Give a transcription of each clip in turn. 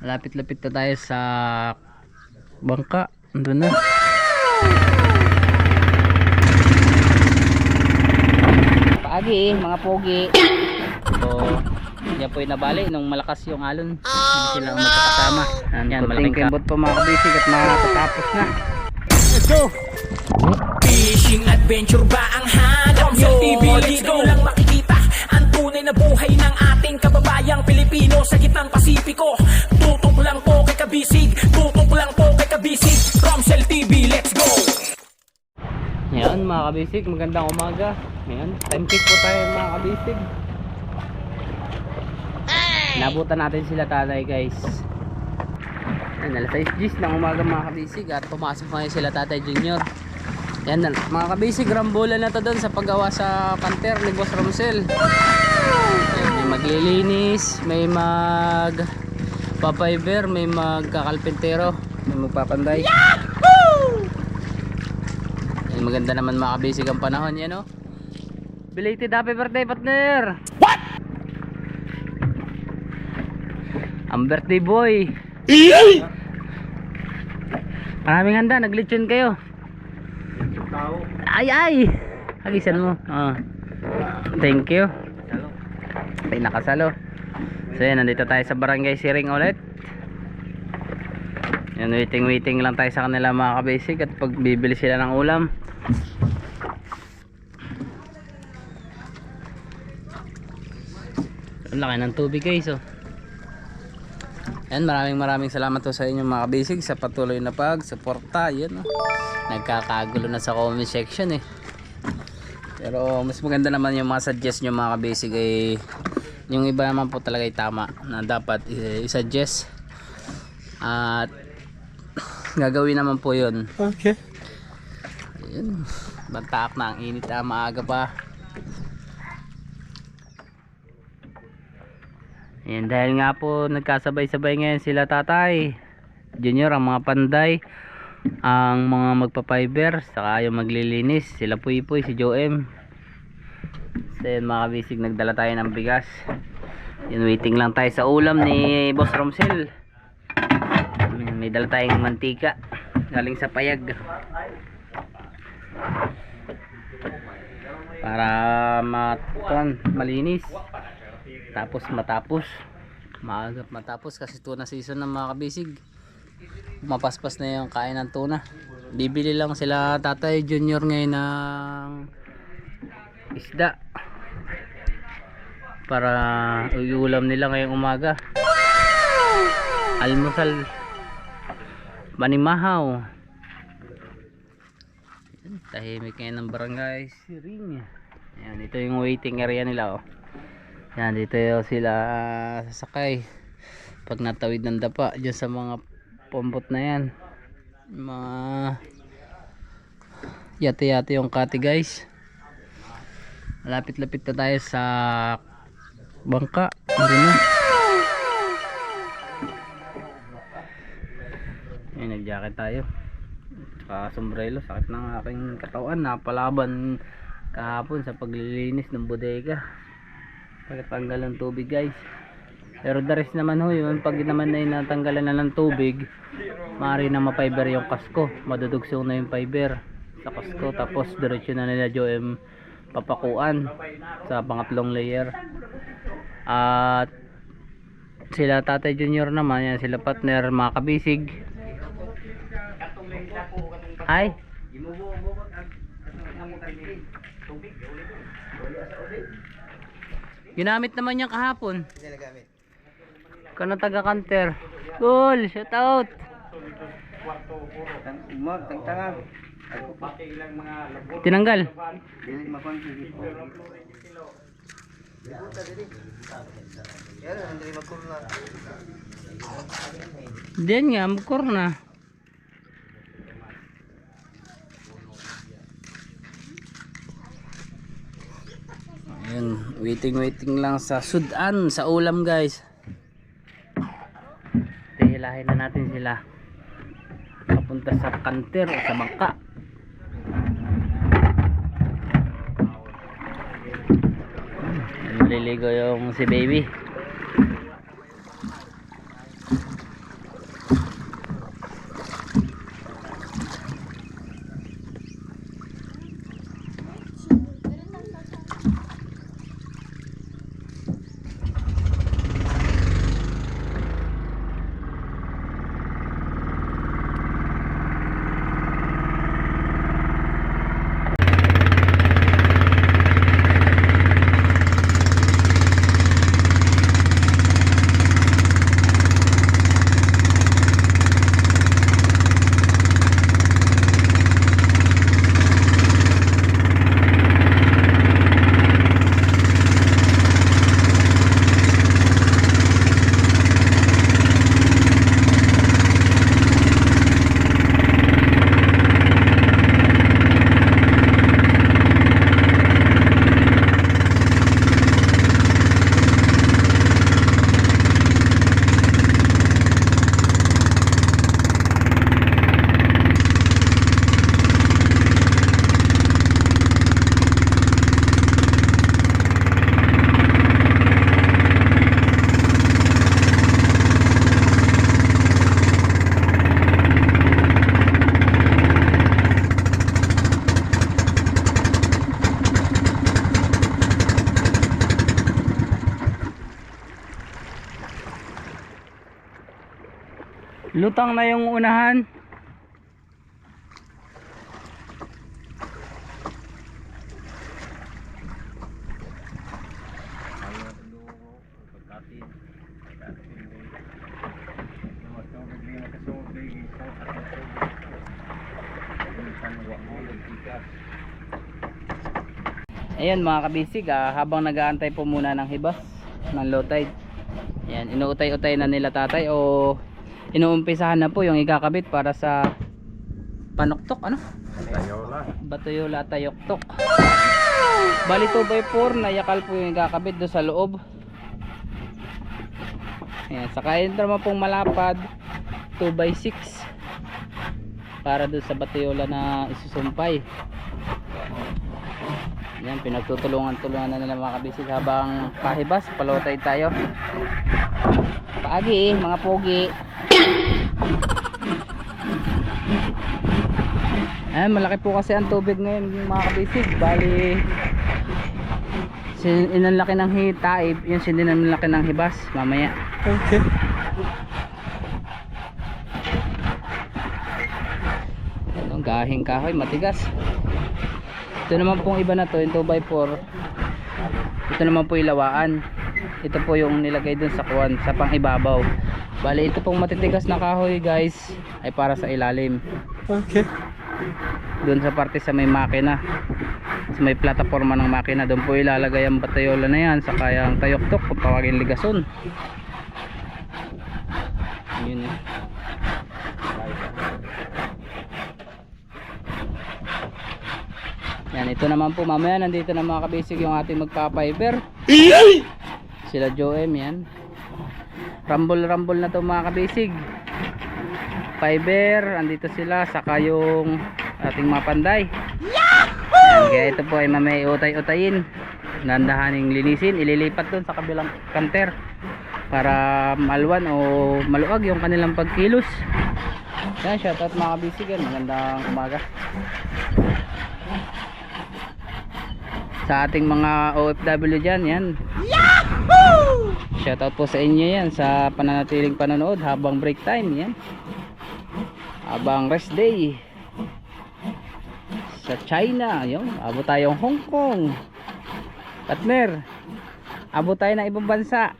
Lapit-lapit na tayo sa bangka. Andun na. Paagi mga pogi. So, yan po yung nabali nung malakas yung alon. Hindi sila magkakasama. Yan, malaking kembot pa mga kabisig at matatapos na. Let's go! Fishing adventure ba ang hanap nyo? TV, let's go! Lang makikita ang tunay na buhay ng ating kababayang Pilipino sa gitnang Pasipiko. Tutok lang po kay Kabisig, tutok lang po kay Kabisig. Romsel TV, let's go! Ngayon mga kabisig, magandang umaga. Ngayon, time check po tayo mga kabisig. Nabutan natin sila tatay guys. Ayan, alas 6 ng umaga mga kabisig. At pumasok ngayon sila tatay Junior. Yan mga kabisig, rambulan na to doon sa paggawa sa kanter ni Boss Romsel. Ayan, may maglilinis, may magpapiber, may magkakalpintero, may magpapanday. Ayan, maganda naman mga kabisig ang panahon yan, no? Belated happy birthday partner. What? Ang birthday boy. Maraming handa, naglitsyon kayo. Ay ay, hagisan mo. Thank you. May nakasalo. So yan, nandito tayo sa barangay Siring ulit. Yan, waiting lang tayo sa kanila mga kabasic. At pag bibili sila ng ulam, ang laki ng tubig guys, oh. Yan, maraming salamat po sa inyo mga kabisig sa patuloy na pag-suporta. Yan, oh. Nagkakagulo na sa comment section eh. Pero mas maganda naman yung mga suggest nyo mga kabisig eh. Yung iba naman po talaga ay tama na dapat i-suggest. At gagawin naman po yun. Okay. Ayun, bantaak na ang init na maaga pa. Ayan, dahil nga po nagkasabay-sabay ngayon sila tatay Junior, ang mga panday, ang mga magpapiber, saka yung maglilinis, sila Puy-Puy, si Joem. So yun mga kabisig, nagdala tayo ng bigas. Yun, waiting lang tayo sa ulam ni Boss Romsel. May dala tayong mantika galing sa payag para malinis. Tapos matapos kasi tuna season ng mga kabisig. Mapaspas na yung kain ng tuna. Bibili lang sila tatay Junior ngayon ng isda para iulam nila ngayong umaga. Almusal manimahaw. Tahimik ngayon ng barangay Siring. Ayan, ito yung waiting area nila, oh. Yan, dito sila sasakay pag natawid ng dapa dyan sa mga pombot na yan. Mga yate-yate yung kati guys. Lapit-lapit na tayo sa bangka. Andun na. Ayan, nag-jacket tayo. Saka sombrero. Sakit ng aking katawan. Napalaban kahapon sa paglilinis ng bodega. Pagkatanggal ng tubig guys. Pero the rest naman ho yun, pag naman na natanggalan na ng tubig, maaari na ma-fiber yung kasko, madudugsong na yung fiber sa kasko. Tapos diretso na nila Joem papakuan sa pangatlong layer. At sila tatay Junior naman, yan sila partner mga kabisig. Hi. Ginamit naman niya kahapon. Kano taga kanter. Cool, shout out. Tinanggal. Diyan nga, magkorna. Ayun, waiting lang sa sudan, sa ulam guys. Hilahin na natin sila papunta sa kanter o sa bangka. Naliligo yung si baby. Lutang na yung unahan. Ayan mga kabisig, habang nag-aantay po muna ng hibas ng low tide. Ayan, inuutay-utay na nila tatay o inuumpisahan na po yung ikakabit para sa panuktok, ano? Batoyola tayoktok. Bali 2x4 na yakal po yung ikakabit doon sa loob. Ayan, saka yun naman pong malapad 2x6 para doon sa batoyola na isusumpay. Yan, pinagtutulungan-tulungan na nila mga kabisig habang pahibas, palotay tayo. Paagi mga pogi. Ayan, malaki po kasi ang tubig ngayon mga kabisig. Bali, inanlaki ng hitaib, yun sinanlaki ng hibas mamaya. Okay. Ano, gahing kahoy, matigas. Ito naman pong iba na to, yung 2x4. Ito naman po yung lawaan. Ito po yung nilagay dun sa kuwan, sa pang ibabaw. Bali ito pong matitigas na kahoy guys ay para sa ilalim. Okay. Dun sa parte sa may makina, sa may plataforma ng makina, dun po ilalagay ang batayola na yan, saka yung tayoktok kung tawagin ligason. Yun. Yan, ito naman po mamaya nandito na mga kabisig yung ating magpa-fiber. Sila Joem yan. Rumble na to mga kabisig. Fiber, andito sila, saka yung ating mapanday. Yan, kaya ito po ay mamaya utay-utayin. Nandahaning linisin, ililipat dun sa kabilang kanter para malwan o maluwag yung kanilang pagkilos. Yan, shoutout mga kabisig yan. Magandang umaga sa ating mga OFW dyan, yan. Yahoo! Shoutout po sa inyo yan sa pananatiling panonood habang break time, yan. Habang rest day sa China, yun. Abot tayong Hong Kong. Partner, abot tayo ng ibang bansa.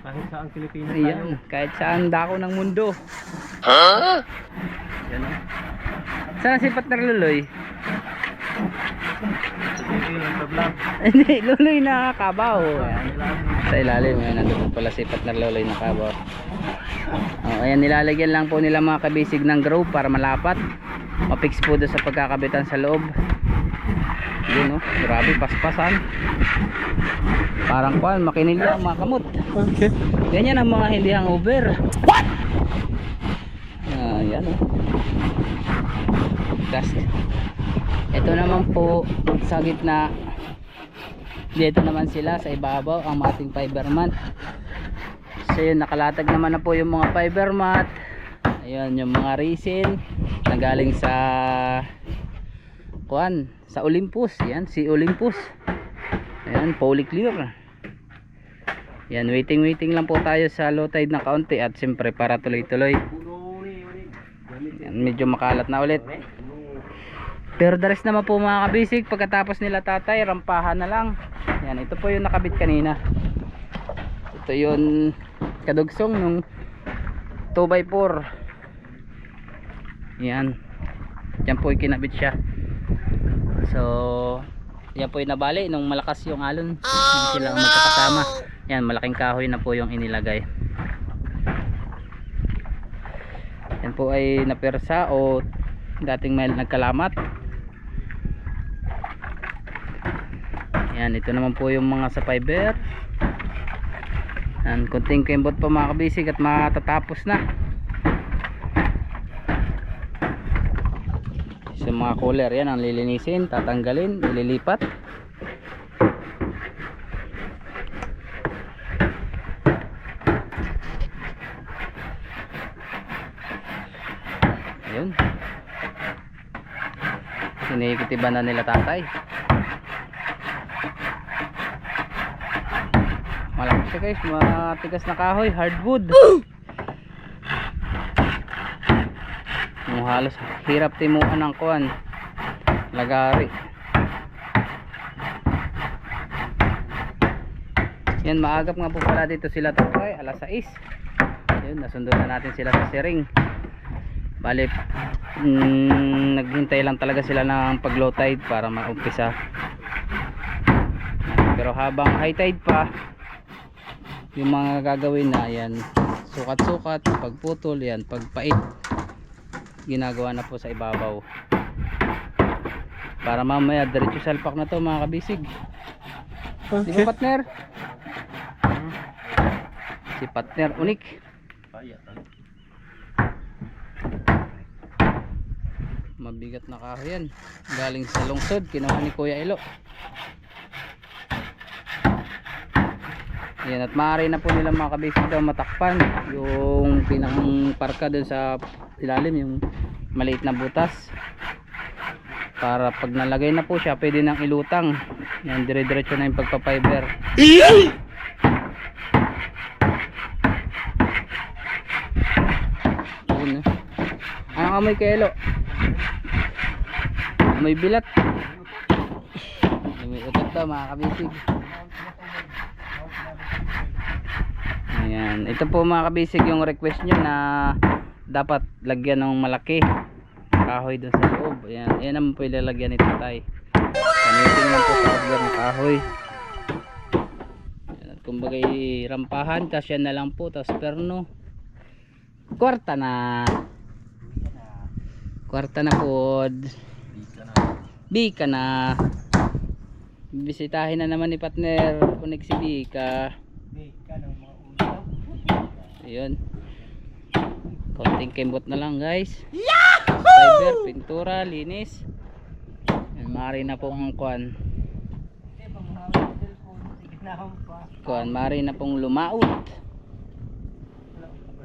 Kahit saan Pilipinas tayo. Ayan, kahit saan dako ng mundo. Huh? Yan, oh. Saan si Partner Luloy? Hindi, Luloy na kabaw. Sa ilalim, ayan, nandun pala si Partner Luloy na kabaw. Oh, ayan, nilalagyan lang po nila mga kabisig ng grove para malapat. Mapix po doon sa pagkakabitan sa loob. Yun, oh, grabe, paspasan. Parang kuan, makinil lang mga kamot. Okay. Ganyan ang mga hindi hangover. What? Yan, oh. Dust. Ito naman po sa gitna, dito naman sila sa ibabaw ang ating fiber mat. So yun, nakalatag naman na po yung mga fiber mat. Ayun, yung mga resin na galing sa kuan, sa Olympus. Yan, si Olympus. Ayan, polyclear. Yan, waiting lang po tayo sa low tide na kaunti at siyempre para tuloy-tuloy. Yan, medyo makalat na ulit. Pero the rest naman po mga kabisig, pagkatapos nila tatay, rampahan na lang. Yan, ito po yung nakabit kanina. Ito yung kadugsong nung 2x4. Yan. Yan po yung kinabit siya. So, yan po yung nabali nung malakas yung alon. Hindi sila magkakasama. Yan, malaking kahoy na po yung inilagay. Yan po ay napersa o dating may nagkalamat. Yan, ito naman po yung mga sa fiber. Yan, kunting kembot pa mga kabisig at matatapos na. Sa mga cooler, yan ang lilinisin, tatanggalin, ililipat. Ayun. Sinikitiban na nila tatay. Malakas siya guys, matigas na kahoy, hardwood. Yung halos hirap timuan ng kuwan, lagari. Yan, maagap nga po pala dito sila tatay, alas 6. Yun, nasundo na natin sila sa siring. Bale, naghintay lang talaga sila ng pag low tide para maumpisa. Pero habang high tide pa, yung mga gagawin na yan, sukat-sukat, pagputol yan, pagpait, ginagawa na po sa ibabaw. Para mamaya diretso salpak na to mga kabisig. Di ba partner? Si partner unik. Mabigat na kahoy yan, galing sa lungsod, kinuha ni Kuya Elo. Yan, at maaari na po nila mga kabisig daw matakpan yung pinakang parka dun sa ilalim, yung maliit na butas, para pag nalagay na po siya pwede nang ilutang. Yan, dire-diretso na yung pagpapiber. Yun, ang amoy kay Elo, amoy bilat, may utot daw mga kabisig. Ayan, ito po mga kabisig yung request nyo na dapat lagyan ng malaki kahoy dun sa loob. Ayan, ayan naman po ilalagyan nito tayo. Panitin lang po sa order ng kahoy. Ayan, at kumbaga rampahan, kasya na lang po, tapos perno. Kwarta na po. Bika na. Bisitahin na naman ni partner Unik si Bika. Ayun, konting kembot na lang guys. Fiber, pintura, linis. Mari na pong kuan, mari na pong lumaut.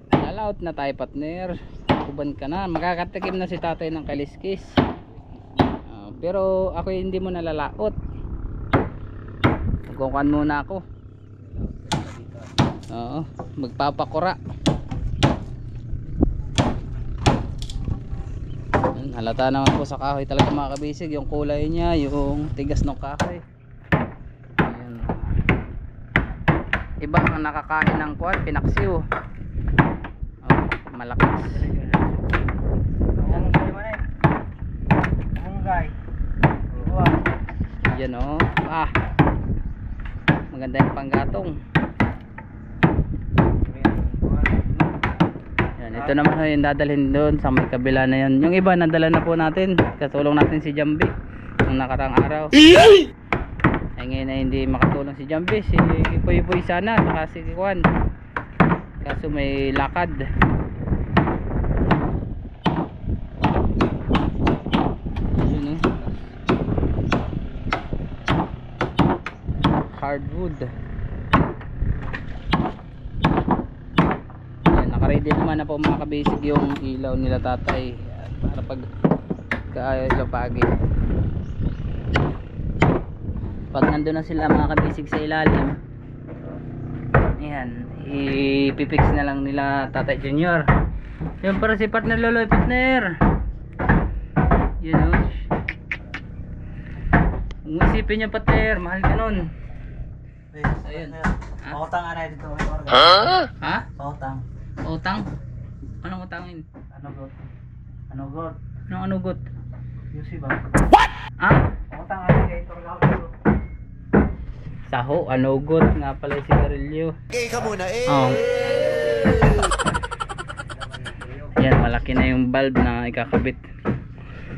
Lalaot na tayo partner, kuban ka na, makakatikim na si tatay ng kaliskis. Pero ako hindi mo nalalaot, magkukuhan muna ako. Oo, magpapakura. Halata naman po sa kahoy talaga mga kabisig, yung kulay niya, yung tigas ng kahoy. Ayan. Iba ang nakakain ng kuwan, pinaksiw. Malakas. Yan o. Maganda yung panggatong. Yan, ito naman ho yung dadalhin doon sa may kabila na yan. Yung iba nadala na po natin, katulong natin si Jambi nung nakarang araw. Ay ngayon na hindi makatulong si Jambi, si Puy sana, saka si Kwan, kaso may lakad. Yun, hardwood. Naka-ready naman na po mga kabisig yung ilaw nila tatay para pag kapagi. Pag nandun na sila mga kabisig sa ilalim, ayan, ipipix na lang nila tatay Junior. Yun para si partner Loloy, partner. Yun o. Umisipin niya partner, mahal ka nun. Ayun. Pautang ana dito. Ha? Pautang. Utang? Anong utangin? Anugot. Anong anugot? Yusi ba? Ah? Pautang ana dito lang. Saho, anugot nga pala si Garillo. Ka muna eh. Oh. Yan, malaki na yung bulb na ikakabit.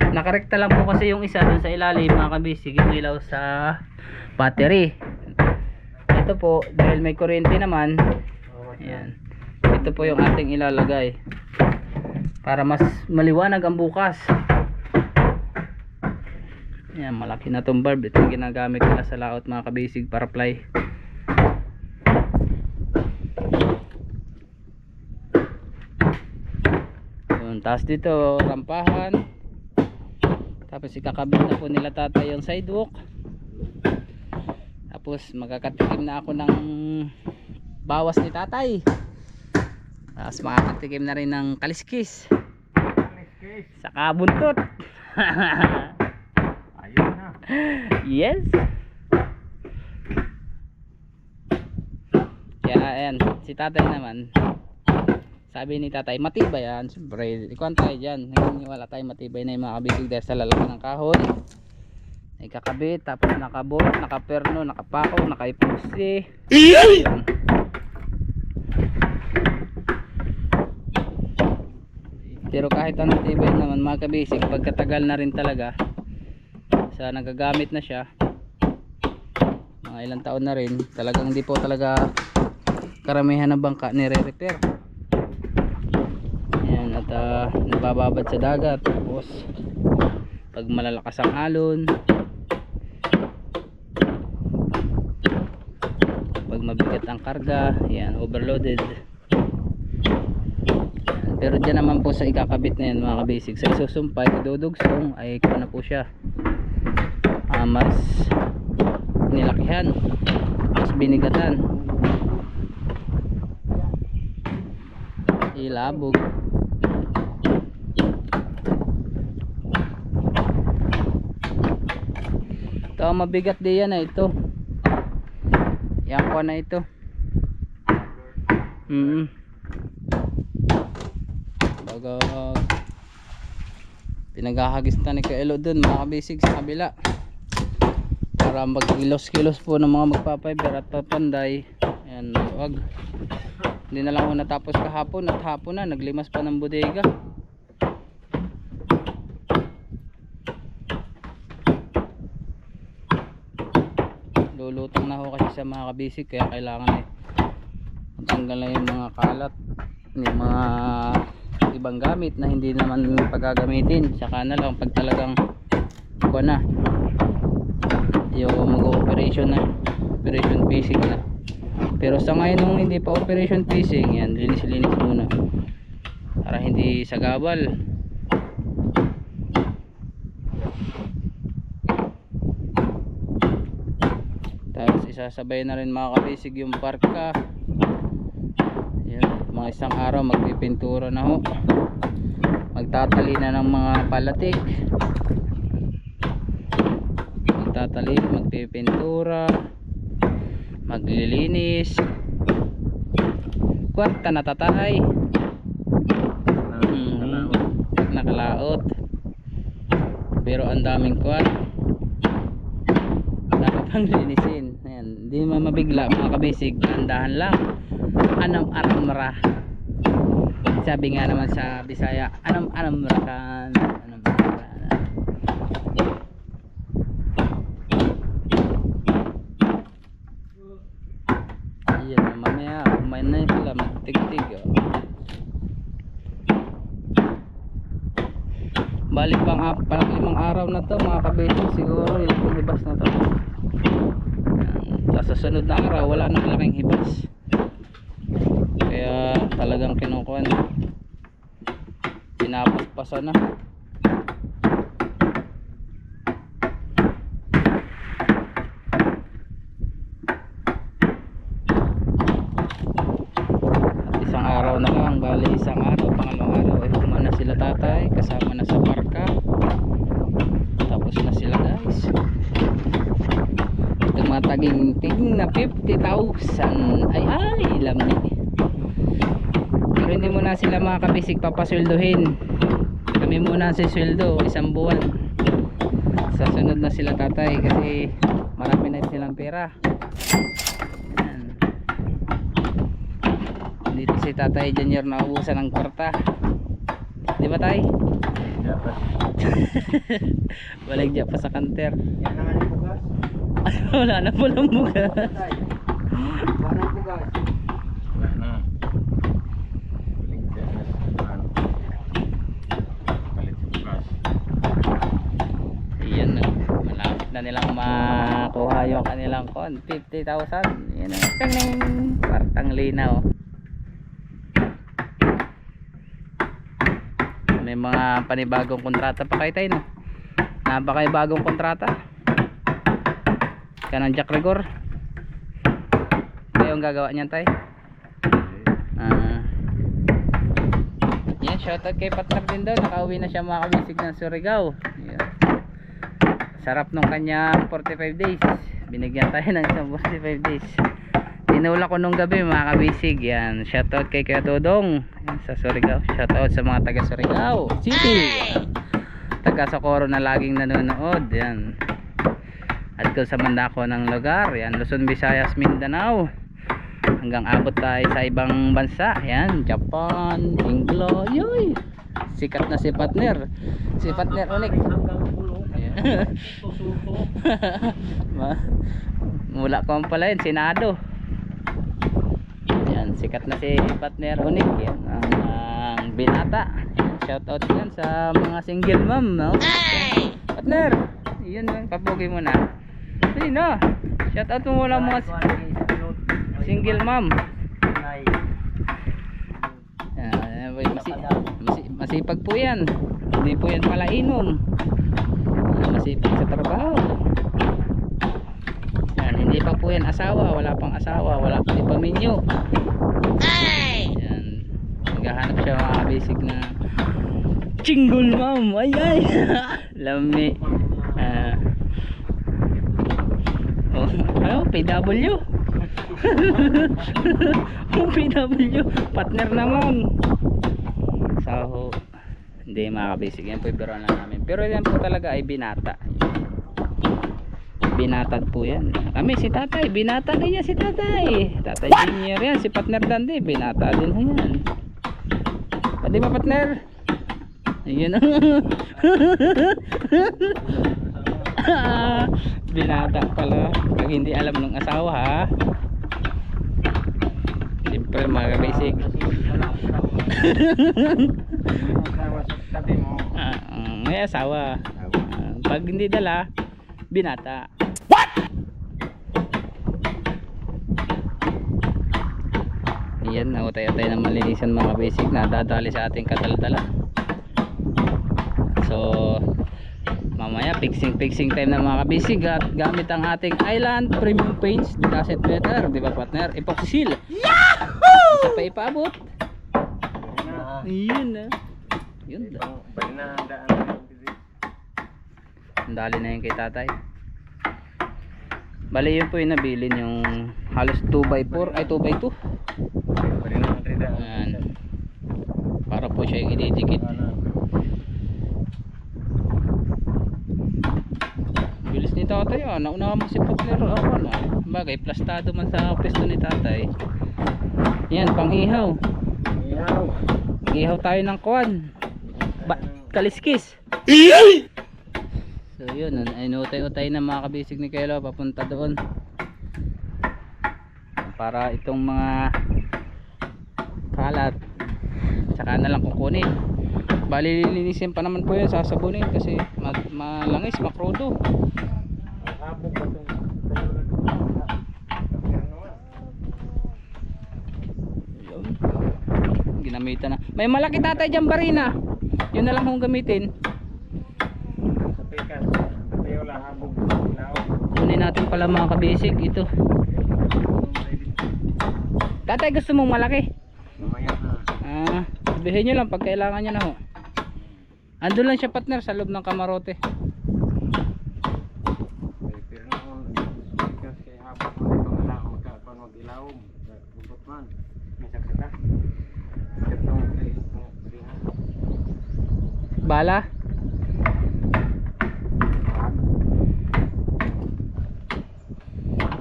Nakarekta lang po kasi yung isa dun sa ilalim mga kabisig, yung ilaw sa battery. Ito po, dahil may kuryente naman, ayan, ito po yung ating ilalagay para mas maliwanag ang bukas. Ayan, malaki na tong bulb. Ito yung ginagamit nila sa layout mga kabisig para fly. Yun, tapos dito rampahan, tapos ikakabit na po nila tatay yung sidewalk. Tapos magkakatikim na ako ng bawas ni tatay, tapos makakatikim na rin ng kaliskis. Saka buntot. Ayun na. Yes. Kaya ayan, si tatay naman. Sabi ni tatay, matibay yan. Siyempre, ikuan tayo dyan. Wala tayong matibay na yung mga kabisig dahil sa lalaki ng kahoy. Ay kakabit, tapos nakabot, nakaperno, nakapako, nakaipusi. Pero kahit anong tibay naman mga kabisig, pagkatagal na rin talaga sa nagagamit na siya, mga ilang taon na rin, talagang hindi po talaga karamihan ng bangka nire-repair. Ayan, at nabababad sa dagat. Tapos pag malalakas ang alon, pag mabigat ang karga, ayan, overloaded. Pero dyan naman po sa ikakabit na yan mga kabisig, sa isusumpay, dudugsong ay kung na po siya, mas nilakihan, mas binigatan, ilabog. Ito mabigat din yan na ito, yan ko na ito. Baga pinaghahagis na ni Kaelo dun mga kabisig sa kabila para magkilos-kilos po ng mga magpapiber at papanday. Ayan, wag, hindi na lang ako natapos kahapon at hapon na naglimas pa ng bodega. Lulutang na ako kasi sa mga kabisig, kaya kailangan matanggal na yung mga kalat, yung mga ibang gamit na hindi naman pagagamitin. Saka na lang pag talagang kuha na yung mag-operation na, operation fishing na. Pero sa ngayon nung hindi pa operation fishing, yan, linis-linis muna para hindi sagabal. Tapos isasabay na rin mga kabisig yung parka. Mga isang araw magpipintura na ho, magtatali na ng mga palatik, magtatali, magpipintura, maglilinis, kwarta natatay, nakalaot. Pero ang daming kwart dapat pang linisin. Ayan, hindi man mabigla mga kabisig, andahan lang, anam-anam ra. Sabi nga naman sa Bisaya, anam-anam ra kan, anam-anam ra. Ayan, mamaya kumain na sila, magtig-tig. Balik pang 5 araw na to mga kabisig, siguro yung hibas na to. Sa susunod na araw wala na malaking hibas, kaya talagang kinukuhan, pinapaspasan na. At isang araw na lang, bali isang araw, pangalawang araw ay kumana sila tatay, kasama na sa parka. Tapos na sila guys, tumataging-tiging na 50,000 ay lamig. Pero hindi muna sila mga kabisig papasweldohin, kami muna si sweldo isang buwan. Sa sunod na sila tatay kasi marami na silang pera. Ayan. Dito si tatay Junior naubusan ng kwarta, di ba tay? Balik dyan pa sa kanter. Yan naman yung bugas. Wala na po ng bugas. Wala ng bugas. Wala na. Palit si bukas. Iyan na, malapit na nilang makuha yung kanilang 50,000. Yan na, ting, partang linaw. May mga panibagong kontrata pa kayo tayo, no? Napakay bagong kontrata ka ng Jack Rigor. Kayo ang gagawa niyan tayo. Yan, shoutout kay partner din daw, nakauwi na siya mga kabisig ng Surigao. Ayan. Sarap nung kanyang 45 days. Binigyan tayo ng isang 45 days. Tinula ko nung gabi mga kabisig. Yan, shoutout kay Kuya Dodong. Yan, sa Surigao. Shoutout sa mga taga Surigao City. Taga Socorro na laging nanonood. Yan. At kung sa mandako ng lugar, yan, Luzon, Visayas, Mindanao. Hanggang abot tayo sa ibang bansa. Yan, Japan, Inglo. Yoy! Sikat na si partner. Si partner unik. Ayan. Mula ko pala yun, Senado. Yan, sikat na si partner unik. Yan, ang binata. Shout out yan sa mga single mom, no? Partner, yun, pabugi mo na. Sino? Shout out mo mula mga single mom. Masipag po yan. Hindi po yan pala inom. Masipag sa trabaho. Yan, hindi pa po yan asawa. Wala pang asawa. Wala pang ipaminyo. Yan. Naghahanap siya mga basic na single mom. Ay ay. Lami. Ano? PW. PW. Partner naman. Saho. Hindi mga kabisig. Yan po ibiro lang namin. Pero yan po talaga ay binata. Binatad po yan. Kami si tatay. Binata din yan si tatay. Tatay junior yan. Si partner Dandi. Binata din yan. Pwede ba partner? Ayun. Binata pala. Pag hindi alam ng asawa ha. Siyempre mga kabisig. May asawa. Pag hindi dala, binata. What? Yan, nautay-utay na malinisan mga basic na dadali sa ating kataldala. So mamaya fixing time na mga kabisig at gamit ang ating Island Premium Paints Cassette Better, di ba partner? Epoxy seal. Yahoo! Isa pa ipaabot. Yun na. Yun na. Dali na yun kay tatay. Bali yun po yung nabilin yung halos 2x4 ay 2x2. Ayan. Para po siya yung ididikit. Bilis ni tatay ah. Nauna mo si partner ako na. Bagay plastado man sa pwesto ni tatay. Yan pang ihaw. Ihaw tayo ng kuwan. Kaliskis. So yun, ay utay-utay na mga kabisig ni Kelo papunta doon. Para itong mga kalat saka na lang kukunin. Bali lilinisin pa naman po yan, sasabunin kasi malangis, makrudo. Ginamitan na. May malaki tatay dyan barina. Yun na lang kung gamitin. Kunin natin pala mga kabisig ito. Tatay gusto mong malaki? Sabihin nyo lang pag kailangan nyo na ho. Andun lang siya partner sa loob ng kamarote. Bala.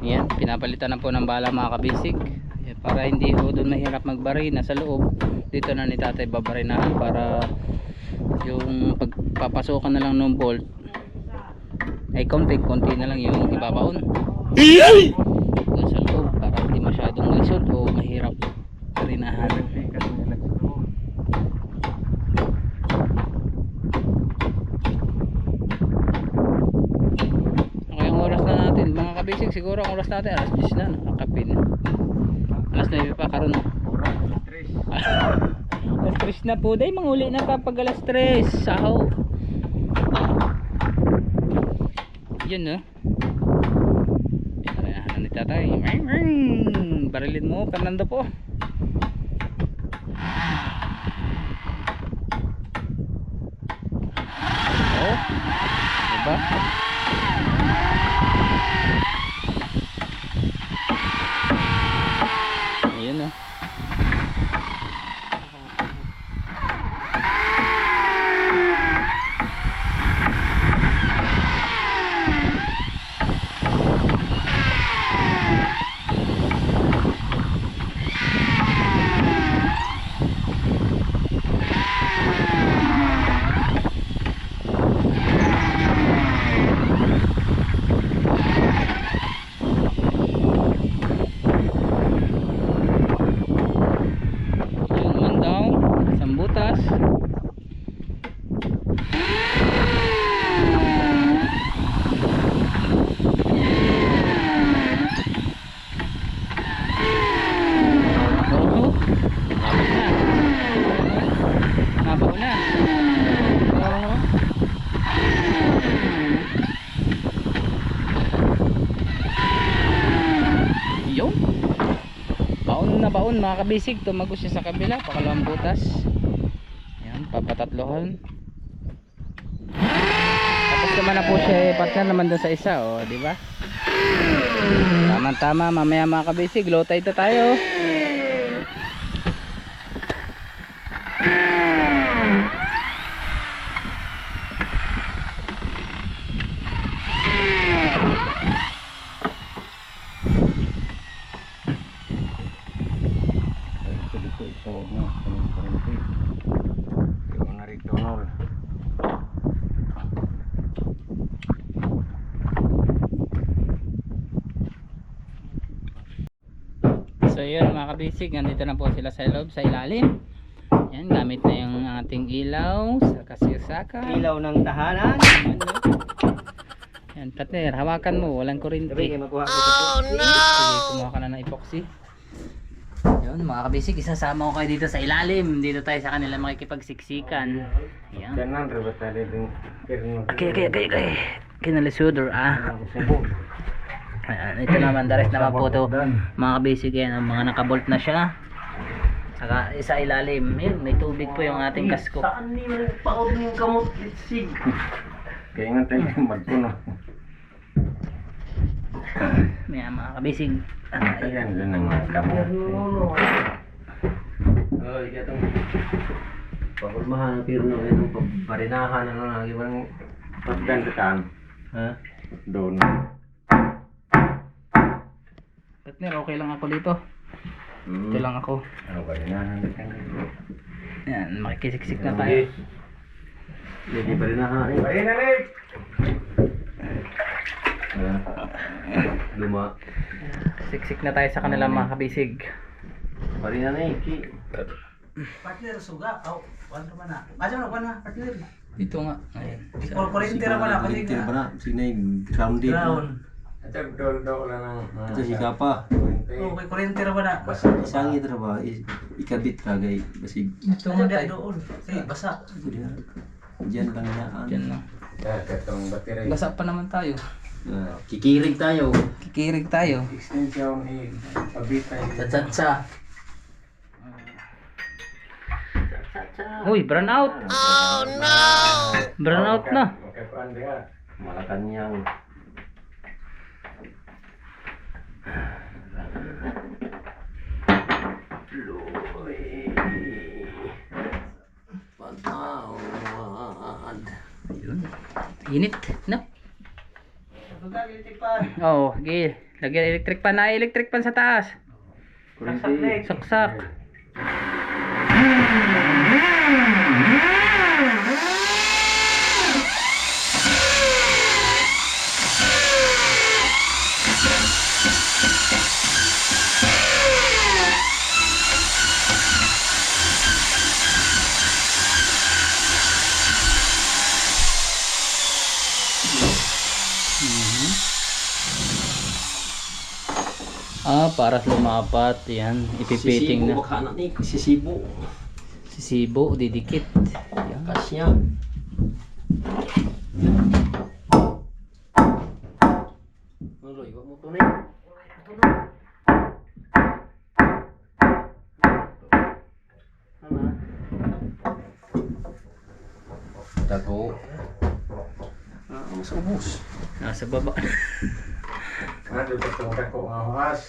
Yan, pinapalitan na po ng bala mga kabisig. Yan, para hindi ho doon mahirap magbarina sa loob. Dito na ni tatay babarinahan para yung pagpapasokan na lang ng bolt ay konti na lang yung ibabaon doon sa loob para hindi masyadong lisod o mahirap barinahan. Mga kabisig siguro ang oras natin alas 10 na nakakapin. Alas 9 pa karon. Alas 3 na po day, manguli na kapag alas 3 saho. Yun no. Yan ni tatay. Barilin mo Fernando po. Diba? Ayun oh. Yun man daw, isang butas. Oo, nabaw na. Oo. Yun. Baon na baon mga kabisig, tumago siya sa kabila, pakalawang butas. Yan, papatatlohan. Tapos naman na po siya, partner naman doon sa isa, oh, di ba? Tama tama, mamaya mga kabisig, low tide na tayo. So yun mga kabisig, nandito na po sila sa loob, sa ilalim. Yan, gamit na yung ating ilaw sa kasiyasaka. Ilaw ng tahanan. Yan, partner, hawakan mo, walang kuryente. Sabi kayo makuha ko Sige, kumuha ka na ng epoxy. Yun mga kabisig, isasama ko kayo dito sa ilalim. Dito tayo sa kanila makikipagsiksikan. Yan. Okay. Kinalisudor Ayan, ito naman, the rest naman po to mga kabisig. Yan, ang mga nakabolt na siya. Saka isa ilalim. Yun, may tubig po yung ating kasko. Saan ni man paod ng kamot sig? Kaya nga tayo magpuno. Yan mga kabisig. Ayan, doon ang mga kamot. Oh, gatong pagulmahan ng pirno itong pabarinahan ano na ibang Pagdandataan. ha? Doon. Partner, okay lang ako dito. Ito lang ako. Ano ba yun? Yan, makikisiksik na tayo. Hindi barinahan eh. Ayun na rin! Luma. Siksik na tayo sa kanila mga kabisig. Barinahan eh. Ki. Partner suga, oh, ano naman na? Aja na na, partner. Dito nga. Ayan. Kuryente naman na kasi Kuryente ba na? Sinay ground dito. ground. At doon lang ng... Ito si Kapa. Oh, may kuryente naman na. Isang ito ba? Ikabit kagay. Basig. Ito nga doon. Sige, basa. Diyan lang yan. Diyan lang. Katong battery. Basa pa naman tayo. Kikirig tayo. Kikirig tayo. Extension eh. Pabitay. Cha-cha-cha. Uy, burn out. Oh no! Burn out na. Magkakuan diha. Malacanang. Yun. Init, no? Suga, electric pan. Oo, sige. Lagyan electric pan na, electric pan sa taas. Kuryente. Saksak. Para lumapat. Yan, ipipiting na. Baka na ni sisibo. Sisibo, didikit. Yan. Kasya. Ulo, iwa mo tunay. Dago. Sa ubos. Nasa baba. Ano ba itong dako nga hukas?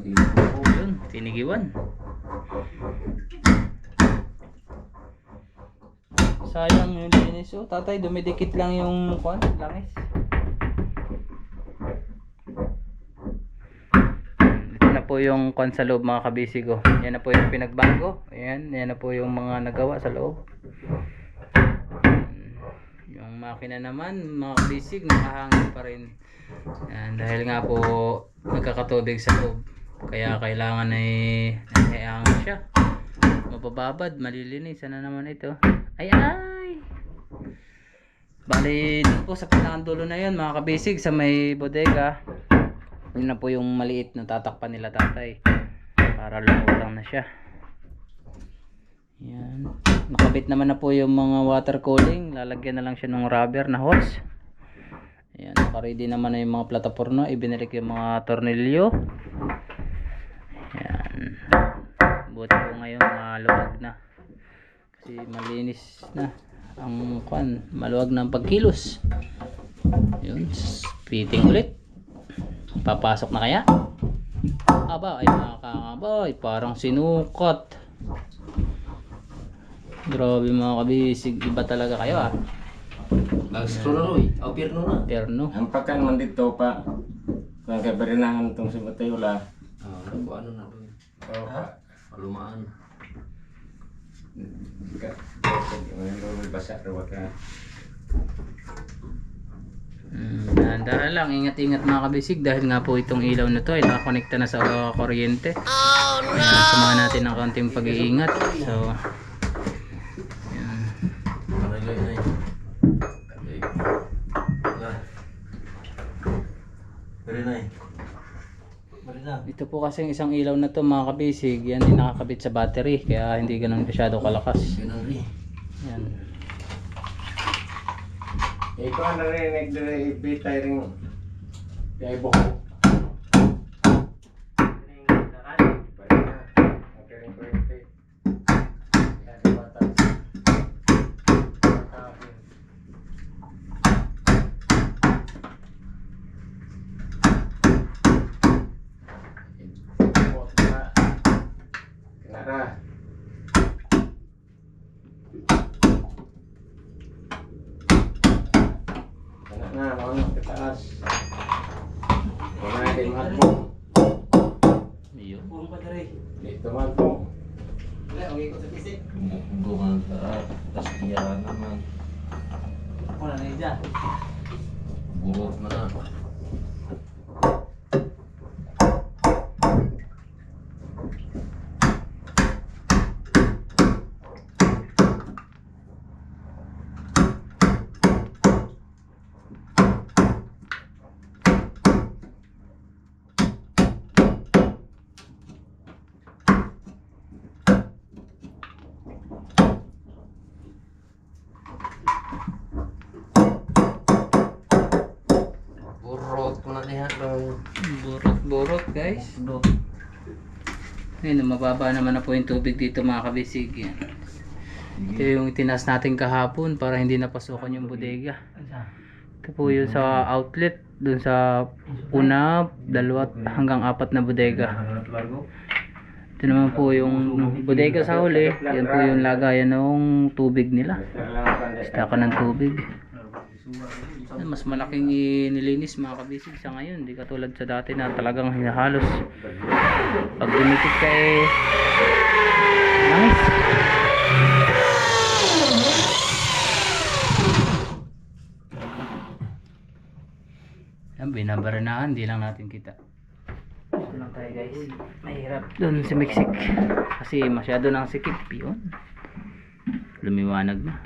Yun, tinigiwan. Sayang yung linis. Oh, tatay, dumidikit lang yung langis. Ito na po yung kwan sa loob mga kabisig. Oh. Yan na po yung pinagbago. Ayan, yan na po yung mga nagawa sa loob. Yung makina naman, mga kabisig, nakahangin pa rin. Yan, dahil nga po nagkakatubig sa loob. Kaya kailangan ay nahihangin siya. Mapababad, malilinis. Sana naman ito. Ay! Bali, dun po sa pinakadulo na yun mga kabisig, sa may bodega. Yun na po yung maliit na tatakpan nila tatay. Para lumutang na siya. Yan. Nakabit naman na po yung mga water cooling. Lalagyan na lang siya ng rubber na hose. Ayan, naka-ready naman na yung mga plataporno. Ibinalik yung mga tornilyo. Ayan. Buti po ngayon maluwag na. Kasi malinis na ang kwan. Maluwag na ang pagkilos. Yun. Fitting ulit. Papasok na kaya? Aba, ay makakabay. Parang sinukat. Grabe mga kabisig. Iba talaga kayo ah. Lagstro na Roy. O, pirno na. Perno. Ang pakan man dito pa. Kung kabarinahan itong si Matayula. Ano na Roy. Oo pa. Palumaan. Basa rin ka. Dahan-dahan lang, ingat-ingat mga kabisig dahil nga po itong ilaw na to ay nakakonekta na sa kuryente. Samahan natin ng konting pag-iingat. So, yan. Managay na yun. Okay. Pwede na eh. Ito po kasi isang ilaw na to mga kabisig, yan din nakakabit sa battery kaya hindi ganun masyado kalakas. Ganun rin. Yan. Ikaw ang narinig na ibitay rin. Kaya buko. Kenara. Na, maunok ke taas. Wala di magpong. Ayun. Purong pa dere. Dito magpong. Wala, okay ko sa pisik. Bungan sa taskiyaran naman. Ako na na dyan. Burot na na. Burot ko na niya daw. Burot guys. Ngayon, mababa naman na po yung tubig dito mga kabisig. Yan. Ito yung tinaas natin kahapon para hindi napasokan yung bodega. Ito po yung sa outlet, dun sa una, dalawa hanggang apat na bodega. Ito naman po yung bodega sa huli. Yan po yung lagayan ng tubig nila. Stakan ng tubig. Mas malaking nilinis mga kabisig sa ngayon. Hindi katulad sa dati na talagang hinahalos. Pag dumikit ka langis. Yan, binabaranahan, di lang natin kita. Ito lang tayo guys. Mahirap dun si Mexic. Kasi masyado nang sikip yun. Lumiwanag na.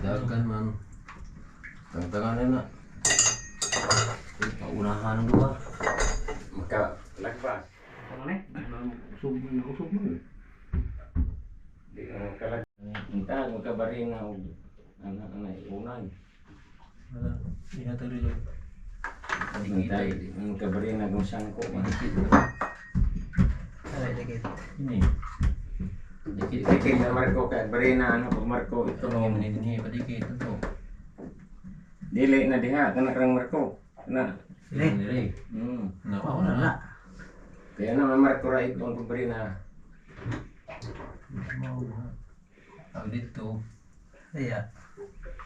Dagan man. Tangtangan na. Paunahan ko ba? Magkalagpas. Usog mo. Di ka magkalagpas. Entah, magkabari na og anak unay. Wala. Hindi na tuloy yun. Entah, magkabari na kung saan ko. Aray, dikit. Ini. Dikit na Marco kay bari na ano pag Marco ito. Ito lang yung ini. Padikit ito. Dili na diha kana rang Marco. Na. Ini. Oh, wala na. Kaya na Marco ra ito ang bari na. Tawag dito. Iya.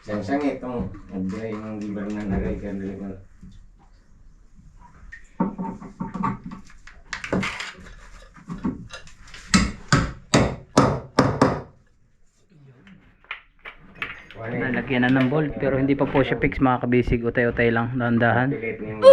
Sang itong nagdiri ng gibar na nagay kan dili na. Nalagyan na ng bolt pero hindi pa po siya fix mga kabisig. Utay-utay lang, dahan-dahan. Pilit ni mo.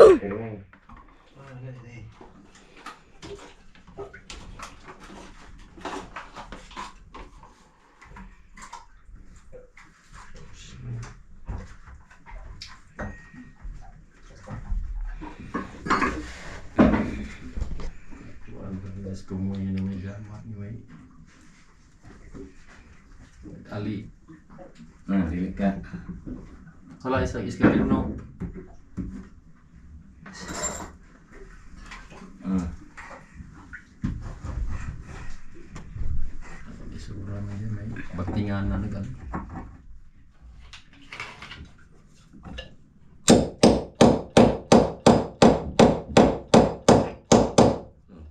Let's go mo yun naman dyan. Anyway. Ali. Nah, dili ka. Wala isa iskabin no. Isura na din may batingan na nagal.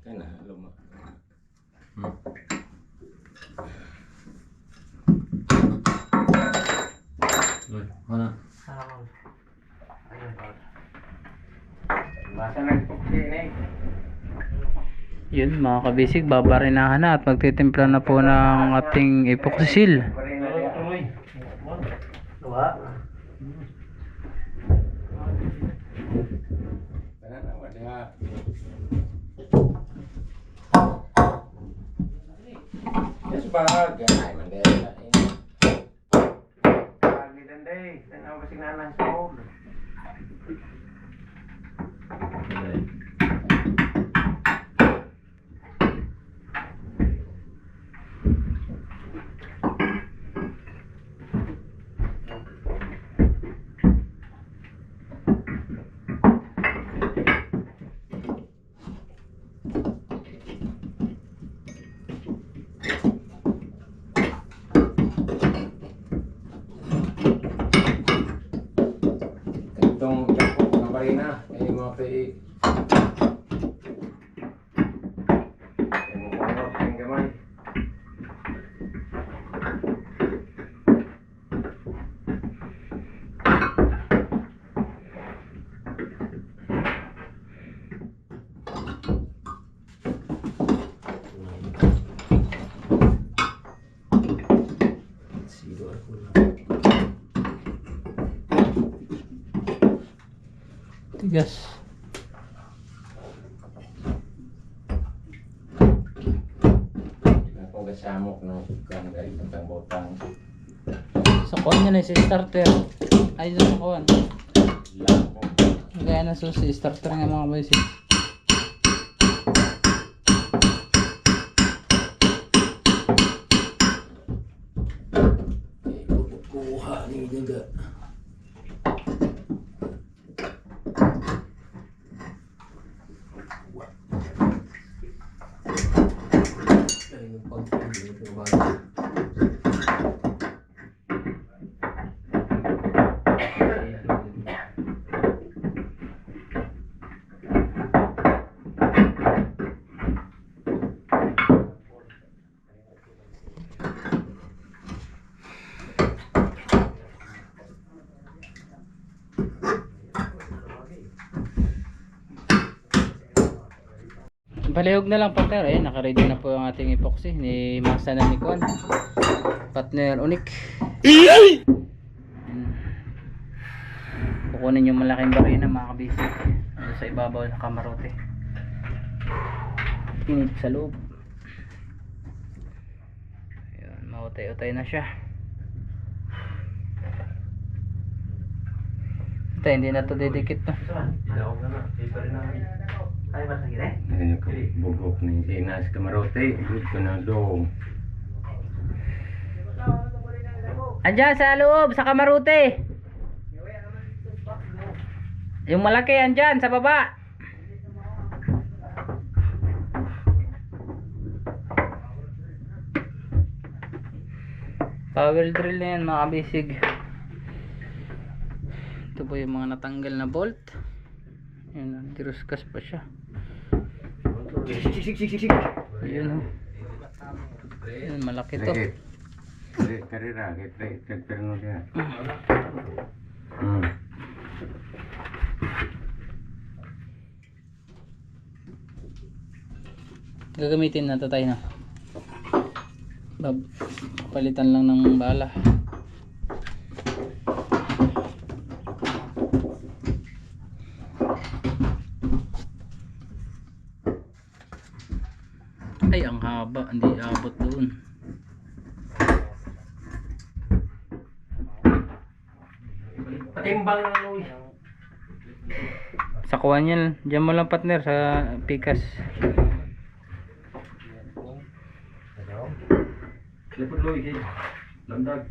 Kana luma. Loy, mana? Basa nagpuksi ni. Yun mga kabisig, babarinahan na at magtitimpla na po ng ating epoxy seal. Bari na diha. Dua. Kana na wa diha. Yes, bahagia ay mandela. Pagi dan day, tanaw kasi nanan sa home. Itong kapok ng barina ay mga kay ang gamay. Sido ako na. Tigas. Ako gasamok ng kan galing tentang botang. Sa kuwan niya na si starter. Ay, sa kuwan. Lapo. Gaya na susi, starter nga mga kabisig. Kuha ni juga. Ay, pag-ibig ito ba? Palihog na lang partner. Ayun, naka-ready na po yung ating epoxy ni Masa na ni Kuan. Partner Unik. Kukunin yung malaking barina mga kabisig. Ano sa ibabaw ng kamarote. Pinit sa loob. Ayun, mautay-utay na siya. Ito, hindi na to didikit to. Ilaw na na. Paper na. Ay, basta gini. Ayun ko bugok ni sinas kamarote. Good ko na dong. Andyan sa loob, sa kamarote. Yung malaki andyan sa baba. Power drill na yan mga kabisig. Ito po yung mga natanggal na bolt. Yun, diruskas pa siya. Yun o. Yun, malaki to. Gagamitin na to tayo na. Palitan lang ng bala. Ay, ang haba, hindi abot doon. Patimbang na Luis. Sa kuha niyan, dyan mo lang partner sa pikas. Lipot Luis eh. Landag.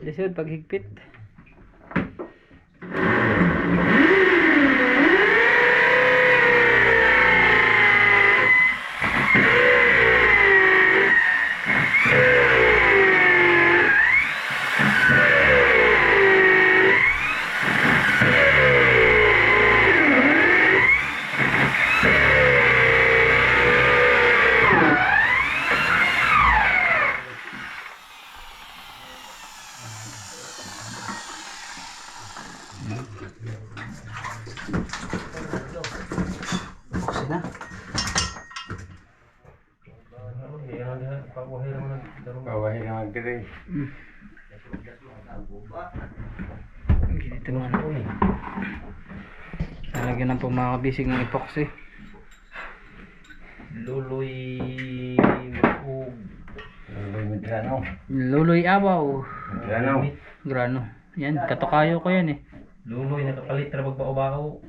Lisod paghigpit. Buksin na. Kawahin naman kiri. Ganito naman ako eh. Nalagyan ng pumakabisig ng epoxy. Luloy Mahug. Luloy Medrano. Luloy abaw. Medrano. Grano. Yan, katokayo ko yan eh. Luloy nakapalit na bagbao-bao.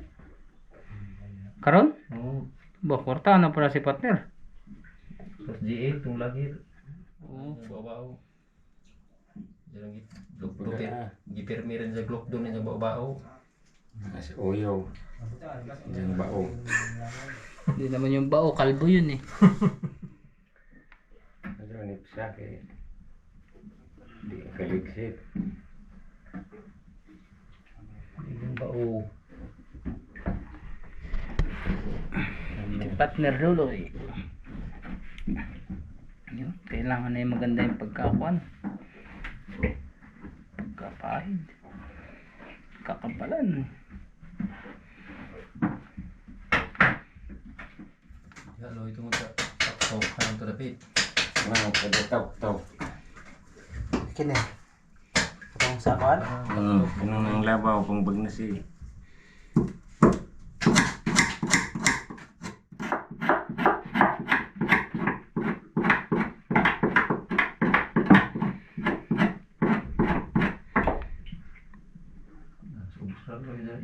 Karon? Oo. Bakwarta na pala si partner. Tapos GL itong lagi. Oo. Bagbao-bao. Diyan gipermiran sa glock doon sa bagbao. Kasi oyo. Diyan bao. Hindi naman yung bao, kalbo yun eh. Ano ni sa kay di kaligsit. Yung bao. Si partner Luloy. Yun, kailangan na yung maganda yung pagkakuan. Pagkapahid. Kakapalan. Halo itu mo sa tau kan to dapit. Wow, kada tau. Kini. Katong sa kuan. Kanang nang labaw pang bagnasi.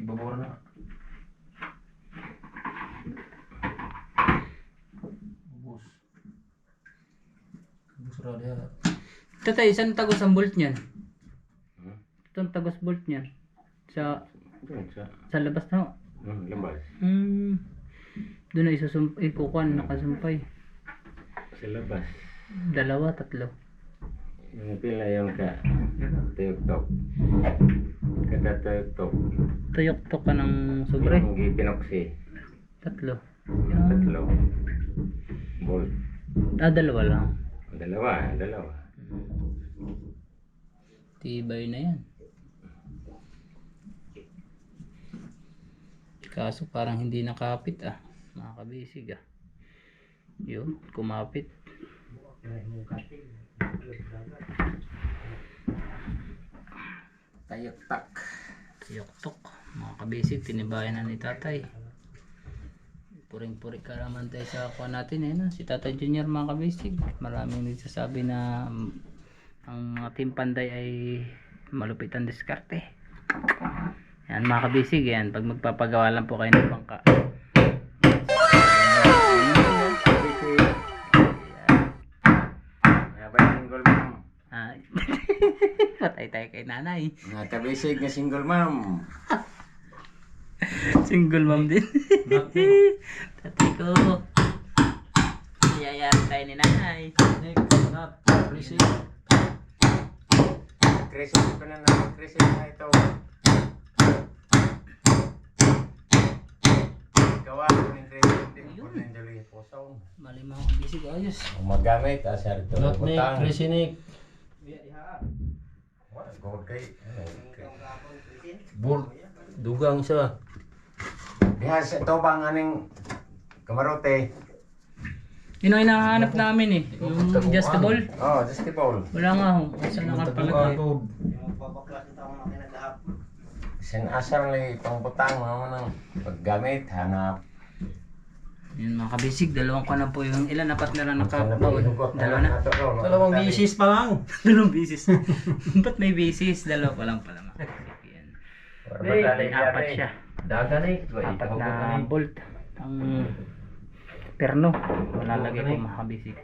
Ibabaw na. Bus ra dia. Ito tayo, isang tagos ang bolt niyan. Itong tagos bolt niyan. Sa Doon sa labas na. labas. Doon na ikukuhan, nakasumpay. Sa labas. 2, 3. Yung pila yung tuyok-tok. Kada tuyok-tok. Tuyok-tok ka ng sobre. Yung gipinoksi. 3. Yung 3. Bolt. 2 lang. Dalawa. Tibay na yan. Kaso parang hindi nakapit mga kabisig Yun, kumapit. Tayok-tok. Mga kabisig, tinibayan na ni tatay. Puring-puri ka naman tayo sa kuha natin si Tatay Junior mga kabisig. Maraming nagsasabi na ang mga Team Panday ay malupit ang diskarte. Yan mga kabisig, yan. Pag magpapagawa lang po kayo ng bangka. Patay tayo kay nanay. Natabisig na single mom. Single mom din. Tatay ko. Yayari tayo ni nanay. Crescent pa na crescent na ito. Gawa ko ng crescent din po ng dali po sa Mali mga kabisig, ayos. magamit asar ito. Notnik, Krisinik. Bolt. Dugang siya. Diha sa ito bang aning kamarote? Yun ang hinahanap namin yung adjustable. Oh, just the ball. Wala nga saan nakapalagay. Sinasar lagi pangbutang mga nang paggamit hanap. Yun mga kabisig, 2 ko na po yung ilan, 4 na lang nakapawid. 2 na. 2 bisis pa lang. 2 bisis. Ba't may bisis? 2 pa lang pala mga kabisig. Yan. May 4 siya. Daga na 4 na bolt. Ang perno. Malalagay ko mga kabisig.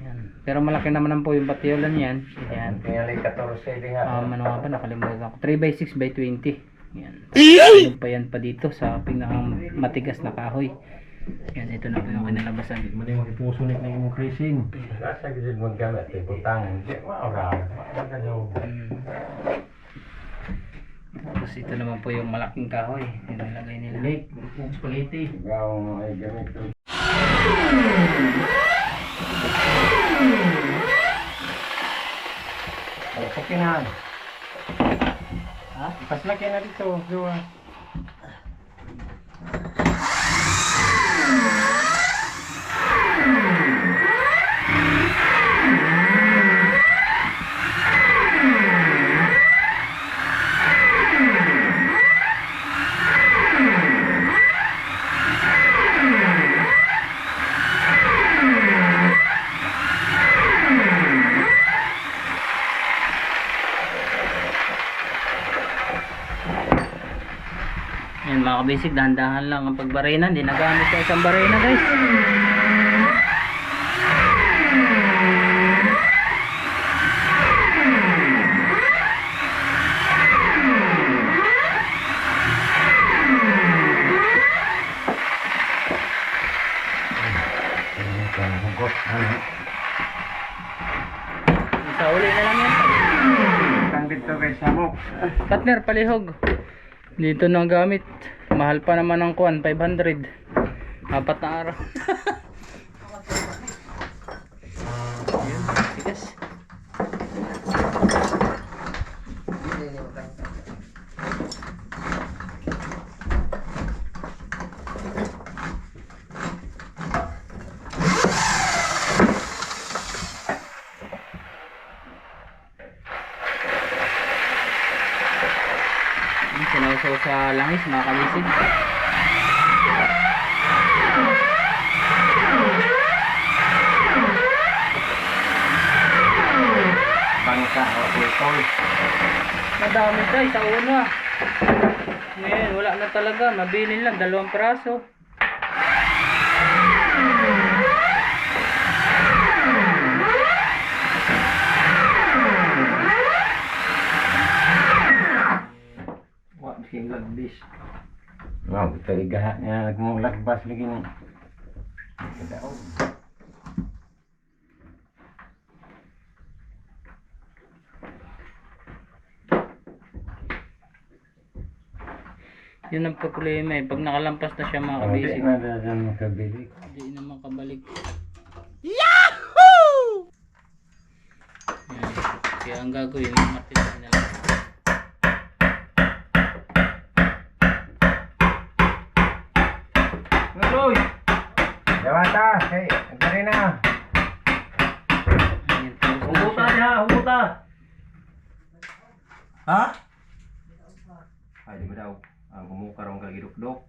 Yan. Pero malaki naman po yung patiolan yan. Yan. Tingali 14 diha. Ano nga ba? Nakalimutan ko. 3x6x20. Yan. Ano pa yan pa dito sa pinakang matigas na kahoy. Yan, ito na po yung kinalabasan. Mali makipusunik na yung crising. Asa gid mo gamit butang. Di maura. Tapos ito naman po yung malaking kahoy. Nilalagay nila. Nik, spaghetti. Gaw ay gamit ko. Okay na. Ha? Paslaki na dito. Gawa. Yan mga kabisig, dahan-dahan lang ang pagbarena. Hindi nagamit sa isang barena guys. Sa uli na lang yan. Kang dito kay Sabok. Partner, palihog. Dito na gamit. Mahal pa naman ang kuwan, 500. 4 na araw. Yun, tigas. Sinuso sa langis mga kabisig. Bangka o putol. Madami tayo sa una. Ngayon wala na talaga. Mabilin lang, 2 piraso. English. Wow, ito igaha niya nagmulagbas lagi ng kadaog. Yun ang problema eh. Pag nakalampas na siya mga Hindi kabisig, na dyan makabili. hindi na makabalik. Yahoo! Kaya ang gagawin, martilyo na lang. Nuloy! Dawata! Hey, nagkari na! Ayan, tapos na Humuta siya. niya! Humuta! Ha? Ay, di ba daw? Ang kumukar ang kalagidok-dok.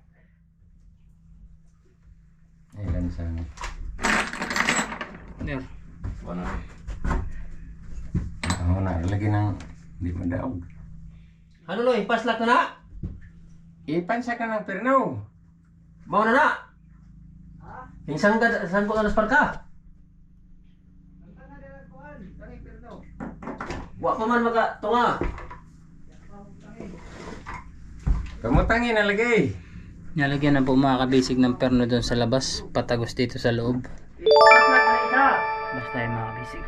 Ay, lansang. There. Wala na. Ako na, lagi ng di madaog. Ano Loy? Paslak na na? Ipansa ka ng pernaw. Mau na na? Saan ko ka naspar ka? Wa pa man maka tunga. Kamutangin na lagi. Nalagyan na po mga kabisig ng perno doon sa labas, patagos dito sa loob. Basta yung mga kabisig.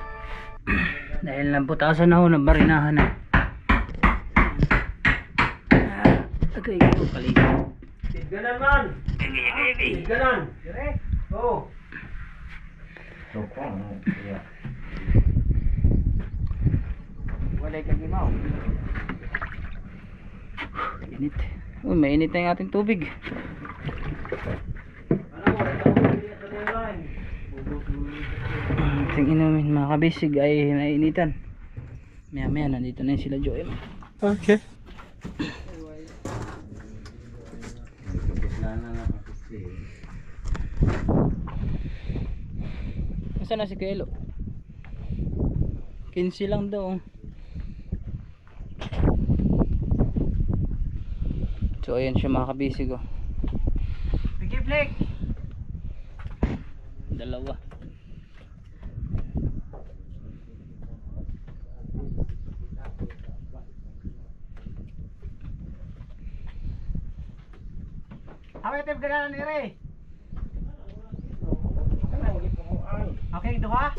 Dahil nabutasan na ho, nabarinahan na. Okay, ito palit. Tigganan man! Tigganan! Oh! Sokong. Iya. Walay kagimaw. Init. Uy, mainit na yung ating tubig. Ating inumin mga kabisig ay nainitan. Maya maya nandito na yung sila Joem. Okay. Nasaan na si Kelo? 15 lang daw. So ayan siya mga kabisig oh. Bigay Blake. Dalawa. Awet tip ganahan ni Re. Okay, duha.